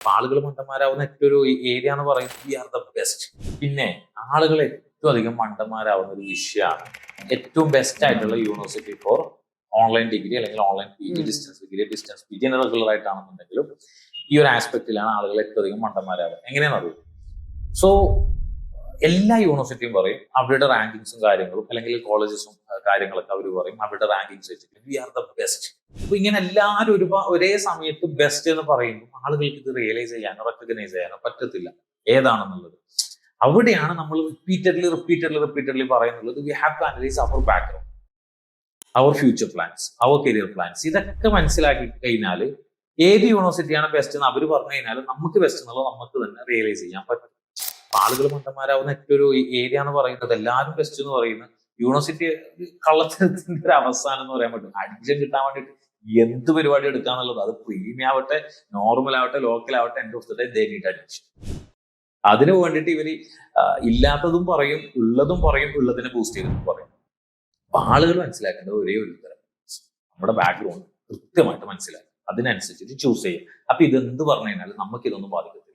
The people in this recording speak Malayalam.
ആളുകൾ മണ്ടന്മാരാവുന്ന ഏറ്റവും ഒരു ഏരിയ എന്ന് പറയുന്നത് വി ആർ ദ ബെസ്റ്റ്. പിന്നെ ആളുകൾ ഏറ്റവും അധികം മണ്ടന്മാരാവുന്ന ഒരു വിഷയമാണ് ഏറ്റവും ബെസ്റ്റ് ആയിട്ടുള്ള യൂണിവേഴ്സിറ്റി ഫോർ ഓൺലൈൻ ഡിഗ്രി അല്ലെങ്കിൽ online P G, distance degree, distance P G regular ആയിട്ടാണെന്നുണ്ടെങ്കിലും ഈ ഒരു ആസ്പെക്റ്റിലാണ് ആളുകൾ ഏറ്റവും അധികം മണ്ടന്മാരാവുക. എങ്ങനെയാണെന്ന് അറിയും. സോ എല്ലാ യൂണിവേഴ്സിറ്റിയും പറയും അവരുടെ റാങ്കിങ്സും കാര്യങ്ങളും, അല്ലെങ്കിൽ കോളേജസും കാര്യങ്ങളൊക്കെ അവർ പറയും അവരുടെ റാങ്കിങ്സ് വെച്ചിട്ട് വി ആർ ദ ബെസ്റ്റ്. അപ്പൊ ഇങ്ങനെ എല്ലാവരും ഒരേ സമയത്ത് ബെസ്റ്റ് എന്ന് പറയുമ്പോൾ ആളുകൾക്ക് ഇത് റിയലൈസ് ചെയ്യാനോ റെക്കഗ്നൈസ് ചെയ്യാനോ പറ്റത്തില്ല ഏതാണെന്നുള്ളത്. അവിടെയാണ് നമ്മൾ റിപ്പീറ്റഡ്ലി പറയുന്നത് we have to analyse our background, our future plans, our career plans. ഇതൊക്കെ മനസ്സിലാക്കി കഴിഞ്ഞാൽ ഏത് യൂണിവേഴ്സിറ്റിയാണ് ബെസ്റ്റ് എന്ന് അവർ പറഞ്ഞു കഴിഞ്ഞാൽ നമുക്ക് ബെസ്റ്റ് എന്നുള്ളത് നമുക്ക് തന്നെ റിയലൈസ് ചെയ്യാൻ പറ്റും. ആളുകൾ മണ്ടന്മാരാവുന്ന ഏറ്റവും ഒരു ഏരിയ എന്ന് പറയുന്നത് എല്ലാവരും ബെസ്റ്റ് എന്ന് പറയുന്നത് യൂണിവേഴ്സിറ്റി കള്ളത്തരത്തിന്റെ ഒരു അവസാനം എന്ന് പറയാൻ പറ്റും. അഡ്മിഷൻ കിട്ടാൻ വേണ്ടിയിട്ട് എന്ത് പരിപാടി എടുക്കാന്നുള്ളത്, അത് പ്രീമിയം ആവട്ടെ, നോർമൽ ആവട്ടെ, ലോക്കൽ ആവട്ടെ, end of the day they need admission. അതിന് വേണ്ടിയിട്ട് ഇവര് ഇല്ലാത്തതും പറയും, ഉള്ളതും പറയും, ഉള്ളതിനെ ബൂസ്റ്റ് ചെയ്തതും പറയും. അപ്പൊ ആളുകൾ മനസ്സിലാക്കേണ്ടത് ഒരേ ഒരു ഉത്തരം, നമ്മുടെ ബാക്ക്ഗ്രൗണ്ട് കൃത്യമായിട്ട് മനസ്സിലാക്കുക, അതിനനുസരിച്ചിട്ട് ചൂസ് ചെയ്യും. അപ്പൊ ഇതെന്ത് പറഞ്ഞു കഴിഞ്ഞാൽ നമുക്ക് ഇതൊന്നും ബാധിക്കത്തില്ല.